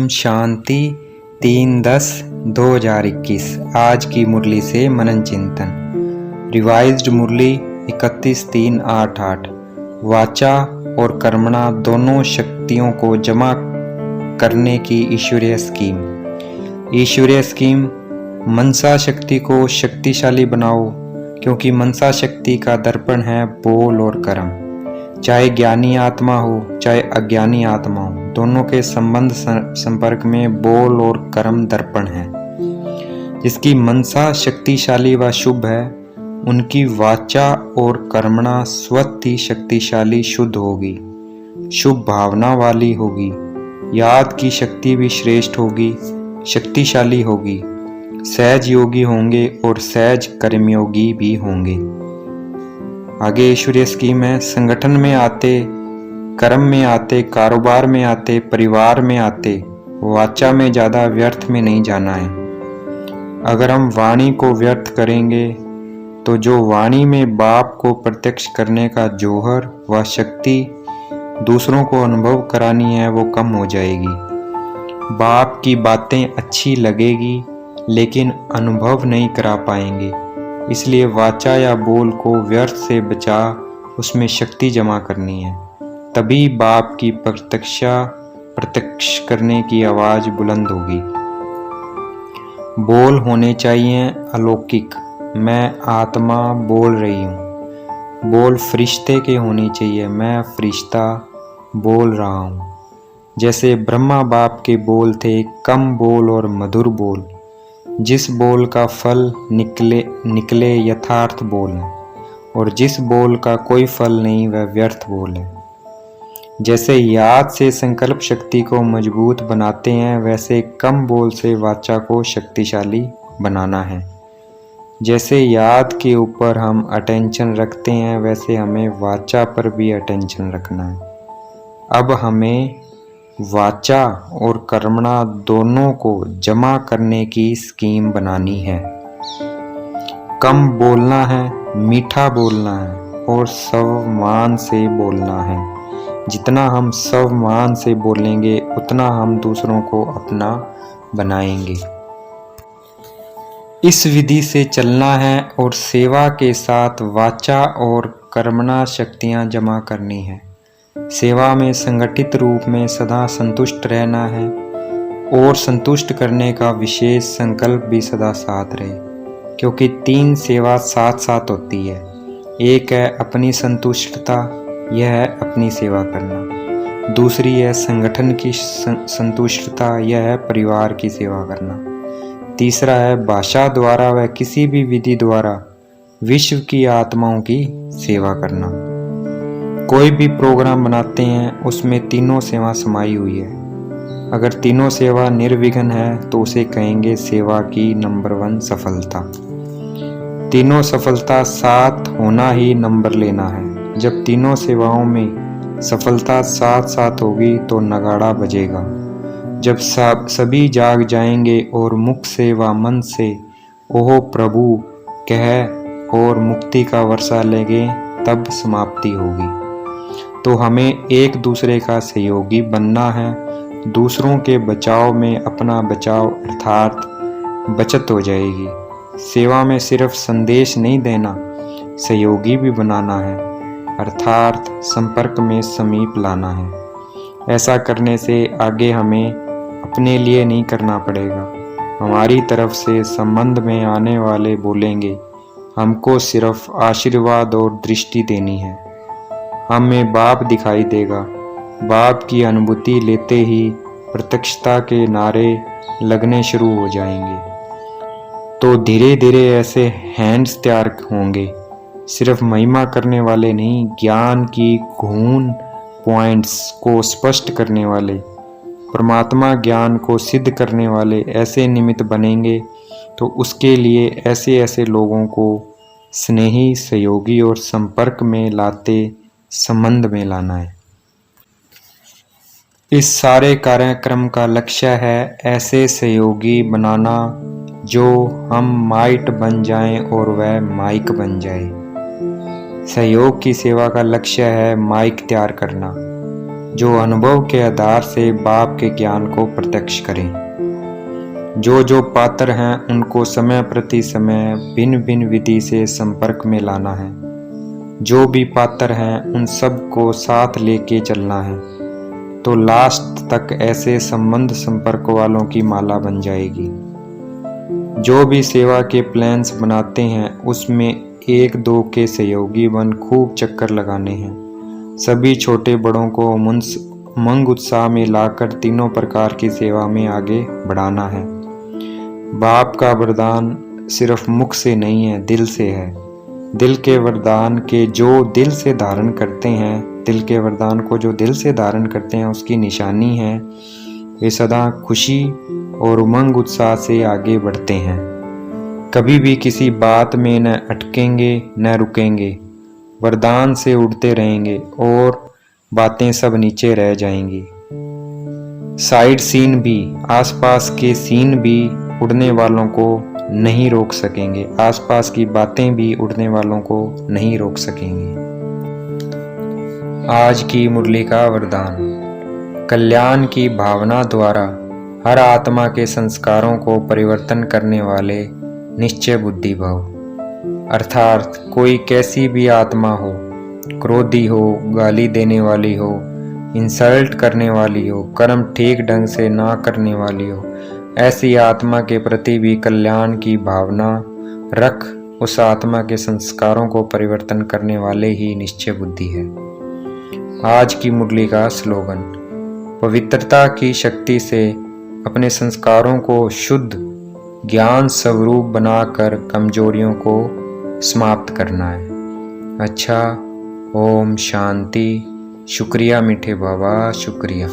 ओम शांति 3/10/2021। आज की मुरली से मनन चिंतन। रिवाइज्ड मुरली 31/3/8/8। वाचा और कर्मणा दोनों शक्तियों को जमा करने की ईश्वरीय स्कीम। ईश्वरीय स्कीम, मनसा शक्ति को शक्तिशाली बनाओ, क्योंकि मनसा शक्ति का दर्पण है बोल और कर्म। चाहे ज्ञानी आत्मा हो चाहे अज्ञानी आत्मा हो, दोनों के संबंध संपर्क में बोल और कर्म दर्पण है। जिसकी मनसा शक्तिशाली व शुभ है, उनकी वाचा और कर्मणा स्वतः ही शक्तिशाली शुद्ध होगी, शुभ भावना वाली होगी। याद की शक्ति भी श्रेष्ठ होगी, शक्तिशाली होगी। सहज योगी होंगे और सहज कर्मयोगी भी होंगे। आगे ईश्वरीय स्कीम है। संगठन में आते, कर्म में आते, कारोबार में आते, परिवार में आते, वाचा में ज्यादा व्यर्थ में नहीं जाना है। अगर हम वाणी को व्यर्थ करेंगे तो जो वाणी में बाप को प्रत्यक्ष करने का जौहर व शक्ति दूसरों को अनुभव करानी है, वो कम हो जाएगी। बाप की बातें अच्छी लगेगी लेकिन अनुभव नहीं करा पाएंगे। इसलिए वाचा या बोल को व्यर्थ से बचा उसमें शक्ति जमा करनी है, तभी बाप की प्रत्यक्ष करने की आवाज बुलंद होगी। बोल होने चाहिए अलौकिक, मैं आत्मा बोल रही हूँ। बोल फरिश्ते के होनी चाहिए, मैं फरिश्ता बोल रहा हूँ। जैसे ब्रह्मा बाप के बोल थे, कम बोल और मधुर बोल। जिस बोल का फल निकले यथार्थ बोल है, और जिस बोल का कोई फल नहीं वह व्यर्थ बोल है। जैसे याद से संकल्प शक्ति को मजबूत बनाते हैं, वैसे कम बोल से वाचा को शक्तिशाली बनाना है। जैसे याद के ऊपर हम अटेंशन रखते हैं, वैसे हमें वाचा पर भी अटेंशन रखना है। अब हमें वाचा और कर्मणा दोनों को जमा करने की स्कीम बनानी है। कम बोलना है, मीठा बोलना है और सम्मान से बोलना है। जितना हम सम्मान से बोलेंगे उतना हम दूसरों को अपना बनाएंगे। इस विधि से चलना है और सेवा के साथ वाचा और कर्मणा शक्तियां जमा करनी है। सेवा में संगठित रूप में सदा संतुष्ट रहना है और संतुष्ट करने का विशेष संकल्प भी सदा साथ रहे, क्योंकि 3 सेवा साथ साथ होती है। एक है अपनी संतुष्टता, यह है अपनी सेवा करना। दूसरी है संगठन की संतुष्टता, यह है परिवार की सेवा करना। तीसरा है भाषा द्वारा व किसी भी विधि द्वारा विश्व की आत्माओं की सेवा करना। कोई भी प्रोग्राम बनाते हैं उसमें तीनों सेवा समाई हुई है। अगर तीनों सेवा निर्विघ्न है तो उसे कहेंगे सेवा की नंबर 1 सफलता। तीनों सफलता साथ होना ही नंबर लेना है। जब तीनों सेवाओं में सफलता साथ साथ होगी तो नगाड़ा बजेगा। जब सभी जाग जाएंगे और मुख से व मन से ओह प्रभु कह और मुक्ति का वर्षा लेंगे, तब समाप्ति होगी। तो हमें एक दूसरे का सहयोगी बनना है। दूसरों के बचाव में अपना बचाव अर्थात बचत हो जाएगी। सेवा में सिर्फ संदेश नहीं देना, सहयोगी भी बनाना है, अर्थात संपर्क में समीप लाना है। ऐसा करने से आगे हमें अपने लिए नहीं करना पड़ेगा। हमारी तरफ से संबंध में आने वाले बोलेंगे, हमको सिर्फ आशीर्वाद और दृष्टि देनी है। हमें बाप दिखाई देगा। बाप की अनुभूति लेते ही प्रत्यक्षता के नारे लगने शुरू हो जाएंगे। तो धीरे धीरे ऐसे हैंड्स तैयार होंगे, सिर्फ महिमा करने वाले नहीं, ज्ञान की गूढ़ पॉइंट्स को स्पष्ट करने वाले, परमात्मा ज्ञान को सिद्ध करने वाले ऐसे निमित्त बनेंगे। तो उसके लिए ऐसे ऐसे लोगों को स्नेही, सहयोगी और संपर्क में लाते संबंध में लाना है। इस सारे कार्यक्रम का लक्ष्य है ऐसे सहयोगी बनाना जो हम माइट बन जाएं और वह माइक बन जाए। सहयोग की सेवा का लक्ष्य है माइक तैयार करना। जो अनुभव के आधार से बाप के ज्ञान को प्रत्यक्ष करें। जो पात्र हैं उनको समय प्रति समय भिन्न भिन्न विधि से संपर्क में लाना है। जो भी पात्र हैं उन सब को साथ लेके चलना है, तो लास्ट तक ऐसे संबंध संपर्क वालों की माला बन जाएगी। जो भी सेवा के प्लान्स बनाते हैं उसमें एक दो के सहयोगी बन खूब चक्कर लगाने हैं। सभी छोटे बड़ों को उमंग उत्साह में लाकर तीनों प्रकार की सेवा में आगे बढ़ाना है। बाप का वरदान सिर्फ मुख से नहीं है, दिल से है। दिल के वरदान के जो दिल से धारण करते हैं, दिल के वरदान को जो दिल से धारण करते हैं उसकी निशानी है वे सदा खुशी और उमंग उत्साह से आगे बढ़ते हैं। कभी भी किसी बात में न अटकेंगे न रुकेंगे, वरदान से उड़ते रहेंगे और बातें सब नीचे रह जाएंगी। साइड सीन भी, आसपास के सीन भी उड़ने वालों को नहीं रोक सकेंगे, आसपास की बातें भी उड़ने वालों को नहीं रोक सकेंगी। आज की मुरली का वरदान। कल्याण की भावना द्वारा हर आत्मा के संस्कारों को परिवर्तन करने वाले निश्चय बुद्धि भाव। अर्थात कोई कैसी भी आत्मा हो, क्रोधी हो, गाली देने वाली हो, इंसल्ट करने वाली हो, कर्म ठीक ढंग से ना करने वाली हो, ऐसी आत्मा के प्रति भी कल्याण की भावना रख उस आत्मा के संस्कारों को परिवर्तन करने वाले ही निश्चय बुद्धि है। आज की मुरली का स्लोगन। पवित्रता की शक्ति से अपने संस्कारों को शुद्ध ज्ञान स्वरूप बनाकर कमजोरियों को समाप्त करना है। अच्छा, ओम शांति। शुक्रिया मीठे बाबा, शुक्रिया।